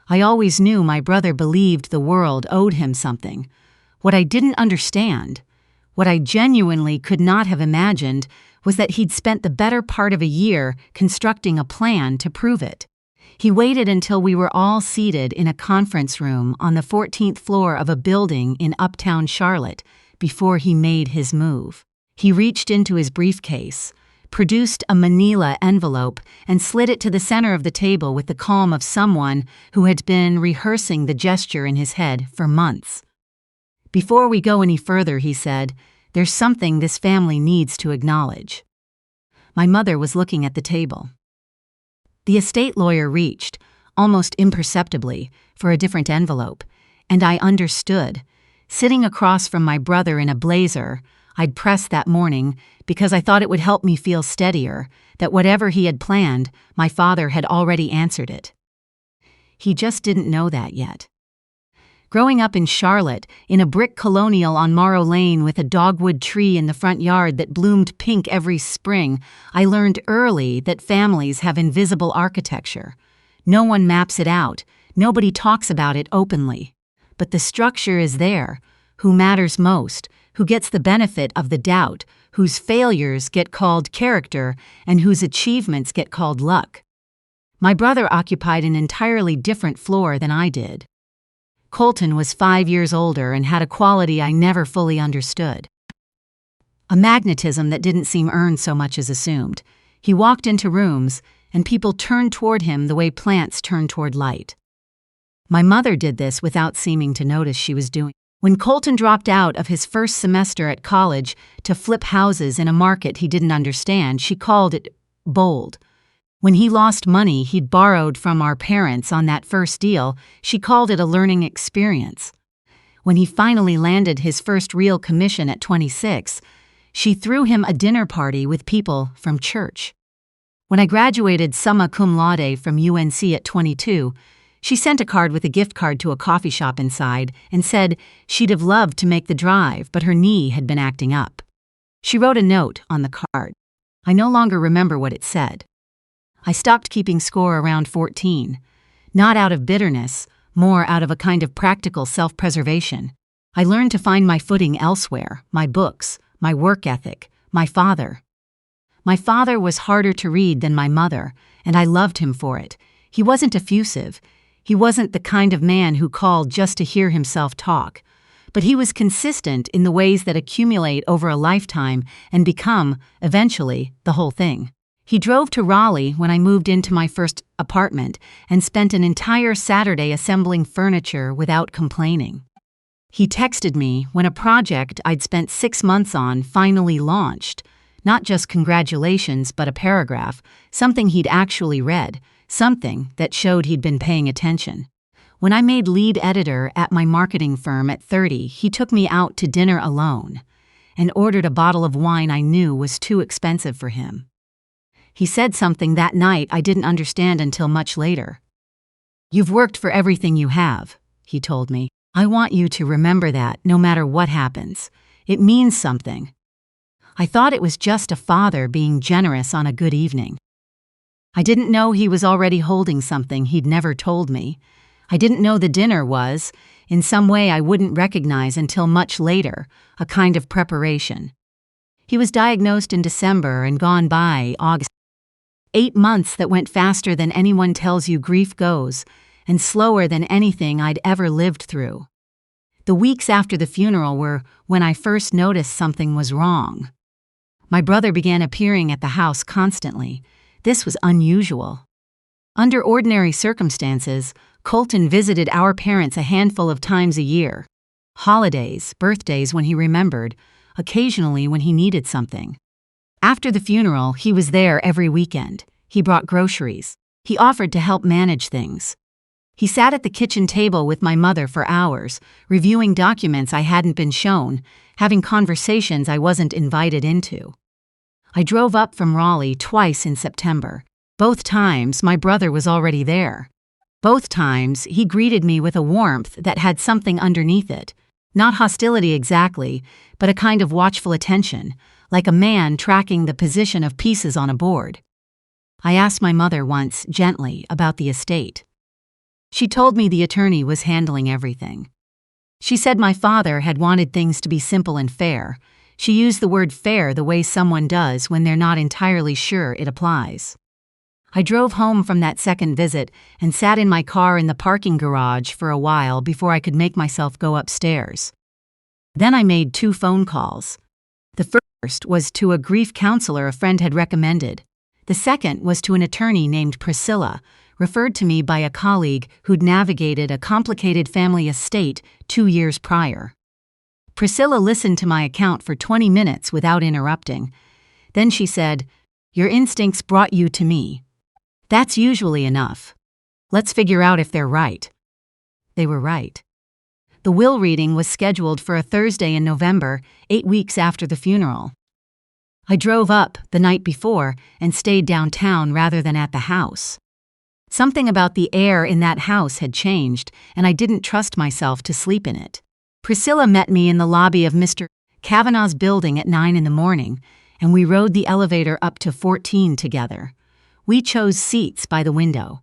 I always knew my brother believed the world owed him something. What I didn't understand, what I genuinely could not have imagined, was that he'd spent the better part of a year constructing a plan to prove it. He waited until we were all seated in a conference room on the 14th floor of a building in uptown Charlotte before he made his move. He reached into his briefcase, produced a manila envelope, and slid it to the center of the table with the calm of someone who had been rehearsing the gesture in his head for months. "Before we go any further," he said, "there's something this family needs to acknowledge." My mother was looking at the table. The estate lawyer reached, almost imperceptibly, for a different envelope, and I understood. Sitting across from my brother in a blazer, I'd pressed that morning because I thought it would help me feel steadier, that whatever he had planned, my father had already answered it. He just didn't know that yet. Growing up in Charlotte, in a brick colonial on Morrow Lane with a dogwood tree in the front yard that bloomed pink every spring, I learned early that families have invisible architecture. No one maps it out, nobody talks about it openly. But the structure is there. Who matters most, who gets the benefit of the doubt, whose failures get called character, and whose achievements get called luck. My brother occupied an entirely different floor than I did. Colton was 5 years older and had a quality I never fully understood. A magnetism that didn't seem earned so much as assumed. He walked into rooms, and people turned toward him the way plants turn toward light. My mother did this without seeming to notice she was doing. When Colton dropped out of his first semester at college to flip houses in a market he didn't understand, she called it bold. When he lost money he'd borrowed from our parents on that first deal, she called it a learning experience. When he finally landed his first real commission at 26, she threw him a dinner party with people from church. When I graduated summa cum laude from UNC at 22, she sent a card with a gift card to a coffee shop inside and said she'd have loved to make the drive, but her knee had been acting up. She wrote a note on the card. I no longer remember what it said. I stopped keeping score around 14, not out of bitterness, more out of a kind of practical self-preservation. I learned to find my footing elsewhere, my books, my work ethic, my father. My father was harder to read than my mother, and I loved him for it. He wasn't effusive. He wasn't the kind of man who called just to hear himself talk. But he was consistent in the ways that accumulate over a lifetime and become, eventually, the whole thing. He drove to Raleigh when I moved into my first apartment and spent an entire Saturday assembling furniture without complaining. He texted me when a project I'd spent 6 months on finally launched. Not just congratulations, but a paragraph, something he'd actually read, something that showed he'd been paying attention. When I made lead editor at my marketing firm at 30, he took me out to dinner alone and ordered a bottle of wine I knew was too expensive for him. He said something that night I didn't understand until much later. "You've worked for everything you have," he told me. "I want you to remember that no matter what happens. It means something." I thought it was just a father being generous on a good evening. I didn't know he was already holding something he'd never told me. I didn't know the dinner was, in some way I wouldn't recognize until much later, a kind of preparation. He was diagnosed in December and gone by August. 8 months that went faster than anyone tells you grief goes, and slower than anything I'd ever lived through. The weeks after the funeral were when I first noticed something was wrong. My brother began appearing at the house constantly. This was unusual. Under ordinary circumstances, Colton visited our parents a handful of times a year. Holidays, birthdays when he remembered, occasionally when he needed something. After the funeral, he was there every weekend. He brought groceries. He offered to help manage things. He sat at the kitchen table with my mother for hours, reviewing documents I hadn't been shown, having conversations I wasn't invited into. I drove up from Raleigh twice in September. Both times, my brother was already there. Both times, he greeted me with a warmth that had something underneath it. Not hostility exactly, but a kind of watchful attention, like a man tracking the position of pieces on a board. I asked my mother once, gently, about the estate. She told me the attorney was handling everything. She said my father had wanted things to be simple and fair. She used the word fair the way someone does when they're not entirely sure it applies. I drove home from that second visit and sat in my car in the parking garage for a while before I could make myself go upstairs. Then I made 2 phone calls. The first was to a grief counselor a friend had recommended. The second was to an attorney named Priscilla, referred to me by a colleague who'd navigated a complicated family estate 2 years prior. Priscilla listened to my account for 20 minutes without interrupting. Then she said, "Your instincts brought you to me. That's usually enough. Let's figure out if they're right." They were right. The will reading was scheduled for a Thursday in November, 8 weeks after the funeral. I drove up the night before and stayed downtown rather than at the house. Something about the air in that house had changed, and I didn't trust myself to sleep in it. Priscilla met me in the lobby of Mr. Kavanaugh's building at 9 in the morning, and we rode the elevator up to 14 together. We chose seats by the window.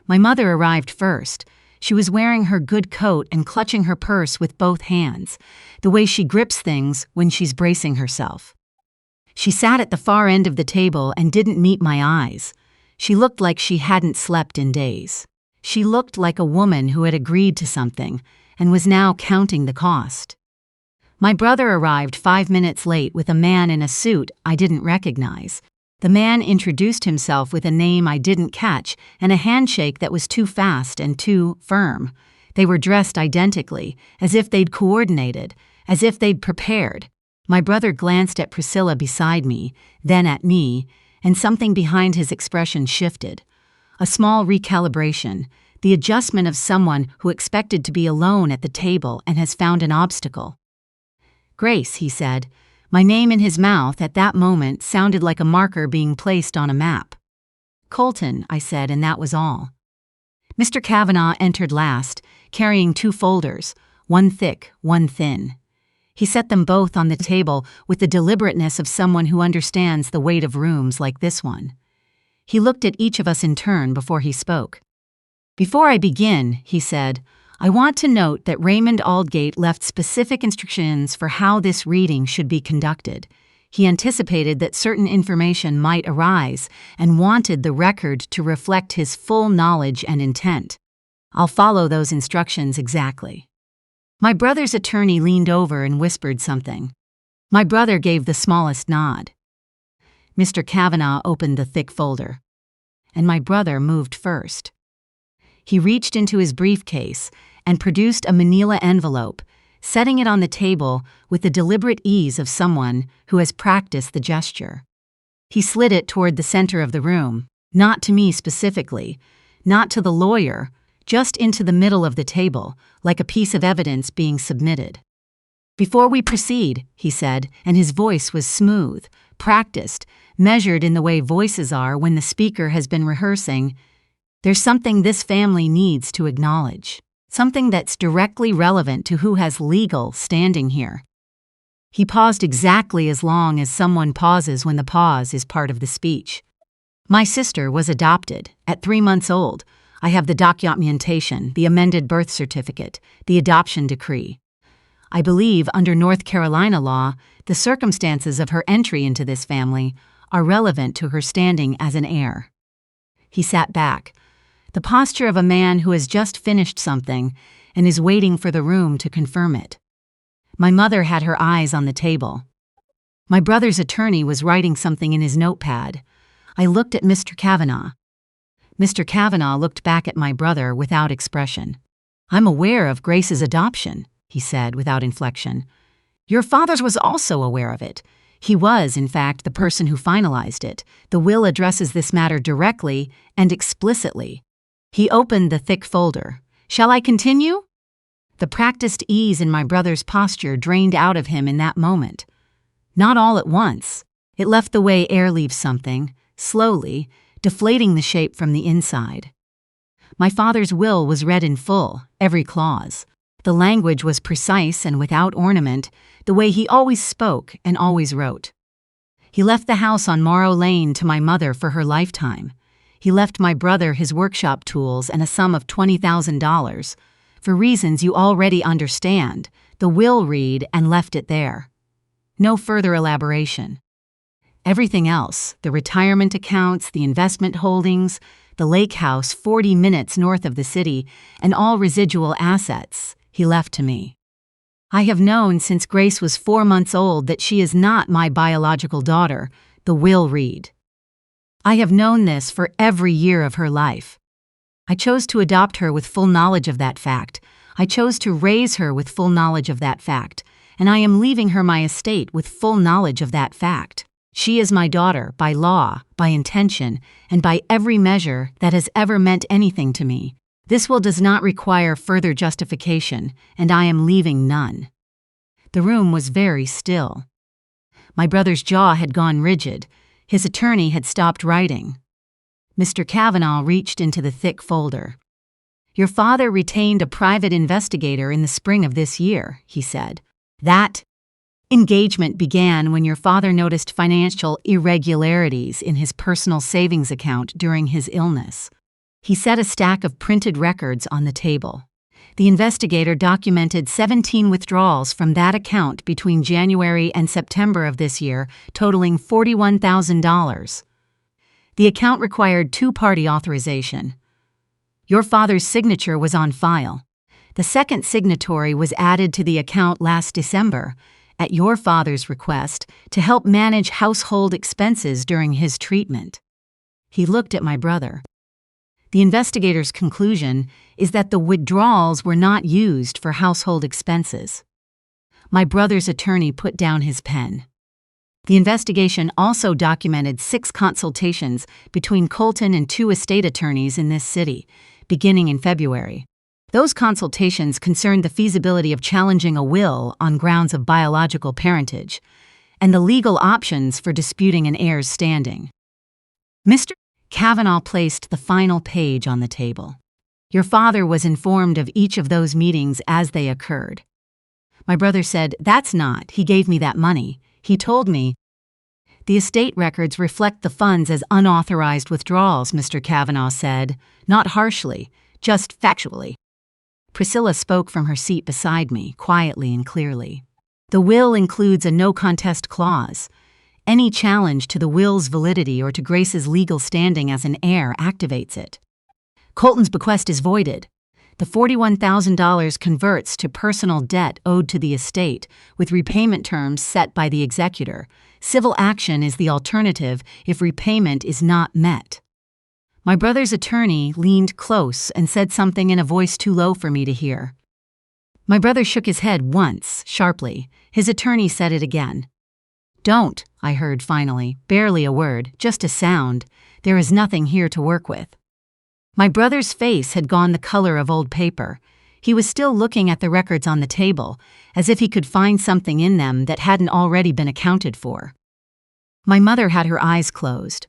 My mother arrived first. She was wearing her good coat and clutching her purse with both hands, the way she grips things when she's bracing herself. She sat at the far end of the table and didn't meet my eyes. She looked like she hadn't slept in days. She looked like a woman who had agreed to something and was now counting the cost. My brother arrived 5 minutes late with a man in a suit I didn't recognize. The man introduced himself with a name I didn't catch and a handshake that was too fast and too firm. They were dressed identically, as if they'd coordinated, as if they'd prepared. My brother glanced at Priscilla beside me, then at me, and something behind his expression shifted. A small recalibration, the adjustment of someone who expected to be alone at the table and has found an obstacle. "Grace," he said. My name in his mouth at that moment sounded like a marker being placed on a map. "Colton," I said, and that was all. Mr. Kavanaugh entered last, carrying 2 folders, one thick, one thin. He set them both on the table with the deliberateness of someone who understands the weight of rooms like this one. He looked at each of us in turn before he spoke. "Before I begin," he said, "I want to note that Raymond Aldgate left specific instructions for how this reading should be conducted. He anticipated that certain information might arise and wanted the record to reflect his full knowledge and intent. I'll follow those instructions exactly." My brother's attorney leaned over and whispered something. My brother gave the smallest nod. Mr. Kavanaugh opened the thick folder, and my brother moved first. He reached into his briefcase and produced a manila envelope, setting it on the table with the deliberate ease of someone who has practiced the gesture. He slid it toward the center of the room, not to me specifically, not to the lawyer, just into the middle of the table, like a piece of evidence being submitted. "Before we proceed," he said, and his voice was smooth, practiced, measured in the way voices are when the speaker has been rehearsing, "there's something this family needs to acknowledge, something that's directly relevant to who has legal standing here." He paused exactly as long as someone pauses when the pause is part of the speech. "My sister was adopted at 3 months old. I have the documentation, the amended birth certificate, the adoption decree. I believe under North Carolina law, the circumstances of her entry into this family are relevant to her standing as an heir." He sat back, the posture of a man who has just finished something and is waiting for the room to confirm it. My mother had her eyes on the table. My brother's attorney was writing something in his notepad. I looked at Mr. Kavanaugh. Mr. Kavanaugh looked back at my brother without expression. "I'm aware of Grace's adoption," he said without inflection. "Your father was also aware of it. He was, in fact, the person who finalized it. The will addresses this matter directly and explicitly." He opened the thick folder. "Shall I continue?" The practiced ease in my brother's posture drained out of him in that moment. Not all at once. It left the way air leaves something, slowly, deflating the shape from the inside. My father's will was read in full, every clause. The language was precise and without ornament, the way he always spoke and always wrote. He left the house on Morrow Lane to my mother for her lifetime. He left my brother his workshop tools and a sum of $20,000. For reasons you already understand, the will read and left it there. No further elaboration. Everything else, the retirement accounts, the investment holdings, the lake house 40 minutes north of the city, and all residual assets, he left to me. I have known since Grace was 4 months old that she is not my biological daughter, the will read. I have known this for every year of her life. I chose to adopt her with full knowledge of that fact. I chose to raise her with full knowledge of that fact, and I am leaving her my estate with full knowledge of that fact. She is my daughter by law, by intention, and by every measure that has ever meant anything to me. This will does not require further justification, and I am leaving none. The room was very still. My brother's jaw had gone rigid. His attorney had stopped writing. Mr. Kavanaugh reached into the thick folder. Your father retained a private investigator in the spring of this year, he said. That engagement began when your father noticed financial irregularities in his personal savings account during his illness. He set a stack of printed records on the table. The investigator documented 17 withdrawals from that account between January and September of this year, totaling $41,000. The account required two-party authorization. Your father's signature was on file. The second signatory was added to the account last December, at your father's request, to help manage household expenses during his treatment. He looked at my brother. The investigator's conclusion is that the withdrawals were not used for household expenses. My brother's attorney put down his pen. The investigation also documented 6 consultations between Colton and 2 estate attorneys in this city, beginning in February. Those consultations concerned the feasibility of challenging a will on grounds of biological parentage, and the legal options for disputing an heir's standing. Mr. Kavanaugh placed the final page on the table. Your father was informed of each of those meetings as they occurred. My brother said, "That's not, he gave me that money. He told me." The estate records reflect the funds as unauthorized withdrawals, Mr. Kavanaugh said, not harshly, just factually. Priscilla spoke from her seat beside me, quietly and clearly. The will includes a no-contest clause. Any challenge to the will's validity or to Grace's legal standing as an heir activates it. Colton's bequest is voided. The $41,000 converts to personal debt owed to the estate, with repayment terms set by the executor. Civil action is the alternative if repayment is not met. My brother's attorney leaned close and said something in a voice too low for me to hear. My brother shook his head once, sharply. His attorney said it again. "Don't," I heard finally, barely a word, just a sound. "There is nothing here to work with." My brother's face had gone the color of old paper. He was still looking at the records on the table, as if he could find something in them that hadn't already been accounted for. My mother had her eyes closed.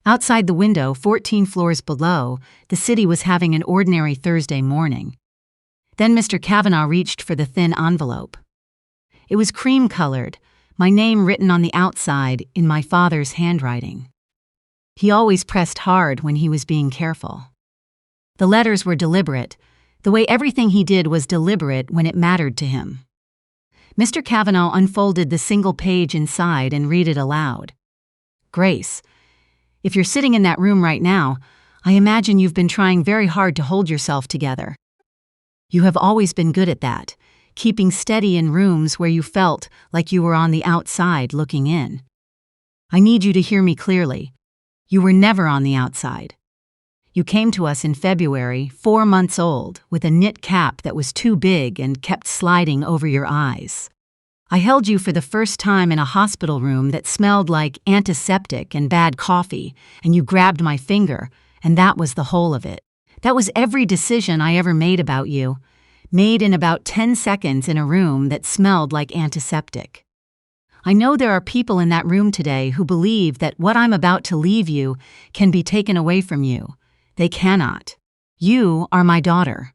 Outside the window, 14 floors below, the city was having an ordinary Thursday morning. Then Mr. Kavanaugh reached for the thin envelope. It was cream-colored, my name written on the outside in my father's handwriting. He always pressed hard when he was being careful. The letters were deliberate, the way everything he did was deliberate when it mattered to him. Mr. Kavanaugh unfolded the single page inside and read it aloud. Grace, if you're sitting in that room right now, I imagine you've been trying very hard to hold yourself together. You have always been good at that, keeping steady in rooms where you felt like you were on the outside looking in. I need you to hear me clearly. You were never on the outside. You came to us in February, 4 months old, with a knit cap that was too big and kept sliding over your eyes. I held you for the first time in a hospital room that smelled like antiseptic and bad coffee, and you grabbed my finger, and that was the whole of it. That was every decision I ever made about you, made in about 10 seconds in a room that smelled like antiseptic. I know there are people in that room today who believe that what I'm about to leave you can be taken away from you. They cannot. You are my daughter.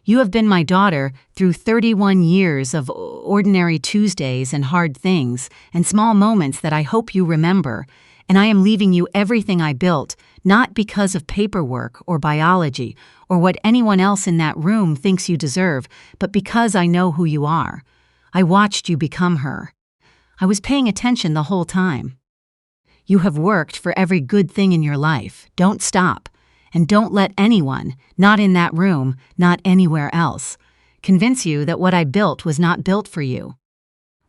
You have been my daughter through 31 years of ordinary Tuesdays and hard things and small moments that I hope you remember, And I am leaving you everything I built, not because of paperwork or biology or what anyone else in that room thinks you deserve, but because I know who you are. I watched you become her. I was paying attention the whole time. You have worked for every good thing in your life. Don't stop. And don't let anyone, not in that room, not anywhere else, convince you that what I built was not built for you.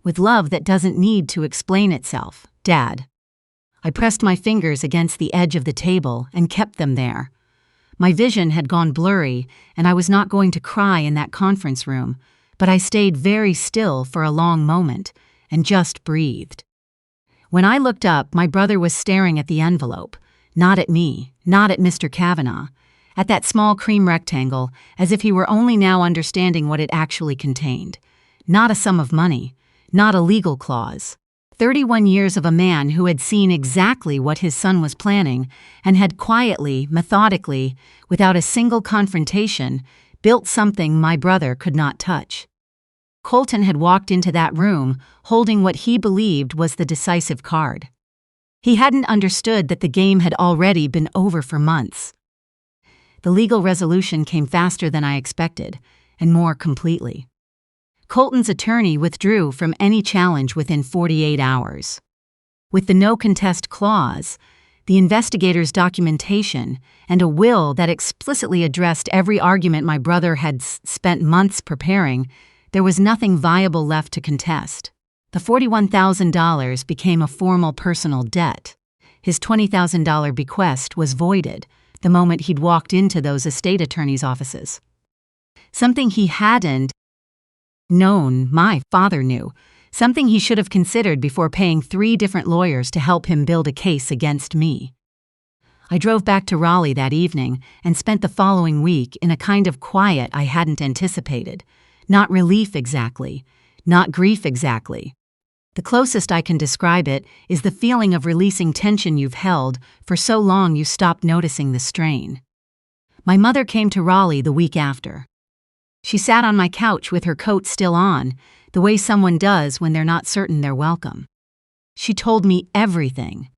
With love that doesn't need to explain itself, Dad. I pressed my fingers against the edge of the table and kept them there. My vision had gone blurry, and I was not going to cry in that conference room, but I stayed very still for a long moment and just breathed. When I looked up, my brother was staring at the envelope, not at me, not at Mr. Kavanaugh, at that small cream rectangle, as if he were only now understanding what it actually contained. Not a sum of money, not a legal clause. 31 years of a man who had seen exactly what his son was planning and had quietly, methodically, without a single confrontation, built something my brother could not touch. Colton had walked into that room holding what he believed was the decisive card. He hadn't understood that the game had already been over for months. The legal resolution came faster than I expected, and more completely. Colton's attorney withdrew from any challenge within 48 hours. With the no contest clause, the investigator's documentation, and a will that explicitly addressed every argument my brother had spent months preparing, there was nothing viable left to contest. The $41,000 became a formal personal debt. His $20,000 bequest was voided the moment he'd walked into those estate attorneys' offices. Something he hadn't known, my father knew. Something he should have considered before paying 3 different lawyers to help him build a case against me. I drove back to Raleigh that evening and spent the following week in a kind of quiet I hadn't anticipated. Not relief exactly, not grief exactly. The closest I can describe it is the feeling of releasing tension you've held for so long you stopped noticing the strain. My mother came to Raleigh the week after. She sat on my couch with her coat still on, the way someone does when they're not certain they're welcome. She told me everything.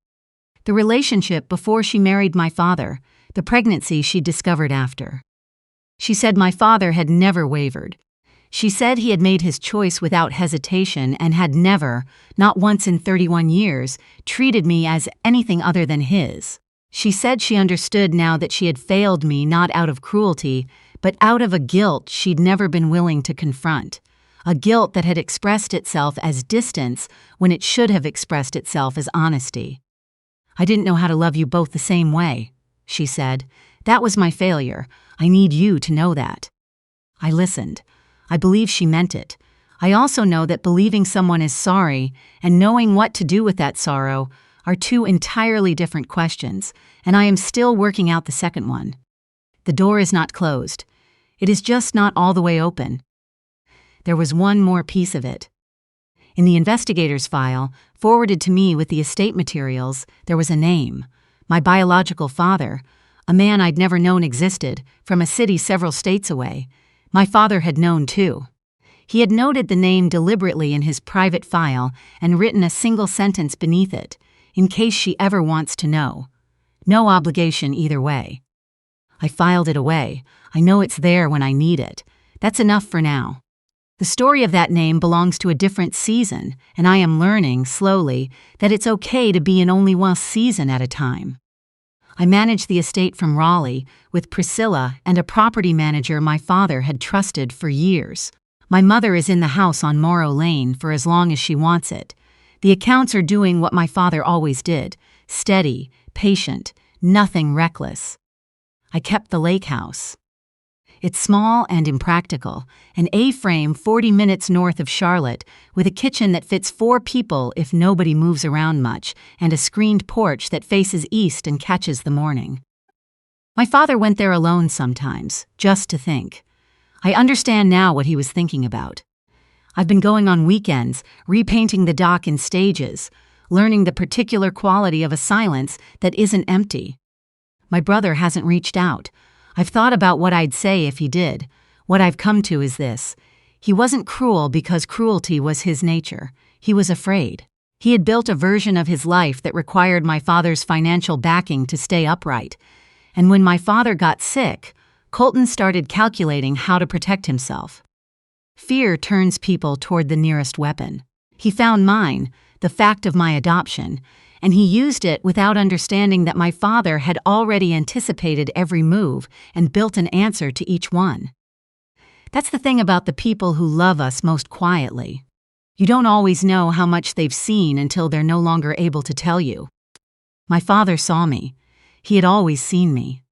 The relationship before she married my father, the pregnancy she discovered after. She said my father had never wavered. She said he had made his choice without hesitation and had never, not once in 31 years, treated me as anything other than his. She said she understood now that she had failed me not out of cruelty, but out of a guilt she'd never been willing to confront. A guilt that had expressed itself as distance when it should have expressed itself as honesty. I didn't know how to love you both the same way, she said. That was my failure. I need you to know that. I listened. I believe she meant it. I also know that believing someone is sorry and knowing what to do with that sorrow are 2 entirely different questions, and I am still working out the second one. The door is not closed. It is just not all the way open. There was one more piece of it. In the investigator's file, forwarded to me with the estate materials, there was a name. My biological father, a man I'd never known existed, from a city several states away. My father had known too. He had noted the name deliberately in his private file and written a single sentence beneath it, in case she ever wants to know. No obligation either way. I filed it away. I know it's there when I need it. That's enough for now. The story of that name belongs to a different season, and I am learning, slowly, that it's okay to be in only one season at a time. I managed the estate from Raleigh with Priscilla and a property manager my father had trusted for years. My mother is in the house on Morrow Lane for as long as she wants it. The accounts are doing what my father always did, steady, patient, nothing reckless. I kept the lake house. It's small and impractical, an A-frame 40 minutes north of Charlotte, with a kitchen that fits 4 people if nobody moves around much, and a screened porch that faces east and catches the morning. My father went there alone sometimes, just to think. I understand now what he was thinking about. I've been going on weekends, repainting the dock in stages, learning the particular quality of a silence that isn't empty. My brother hasn't reached out. I've thought about what I'd say if he did. What I've come to is this. He wasn't cruel because cruelty was his nature. He was afraid. He had built a version of his life that required my father's financial backing to stay upright. And when my father got sick, Colton started calculating how to protect himself. Fear turns people toward the nearest weapon. He found mine, the fact of my adoption, and he used it without understanding that my father had already anticipated every move and built an answer to each one. That's the thing about the people who love us most quietly. You don't always know how much they've seen until they're no longer able to tell you. My father saw me. He had always seen me.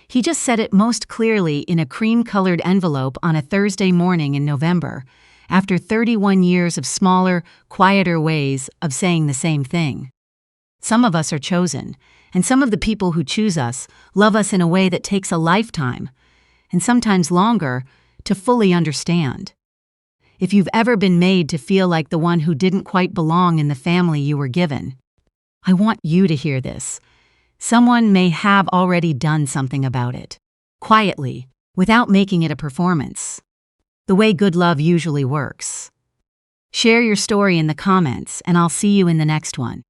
He just said it most clearly in a cream-colored envelope on a Thursday morning in November, after 31 years of smaller, quieter ways of saying the same thing. Some of us are chosen, and some of the people who choose us love us in a way that takes a lifetime, and sometimes longer, to fully understand. If you've ever been made to feel like the one who didn't quite belong in the family you were given, I want you to hear this. Someone may have already done something about it, quietly, without making it a performance. The way good love usually works. Share your story in the comments, and I'll see you in the next one.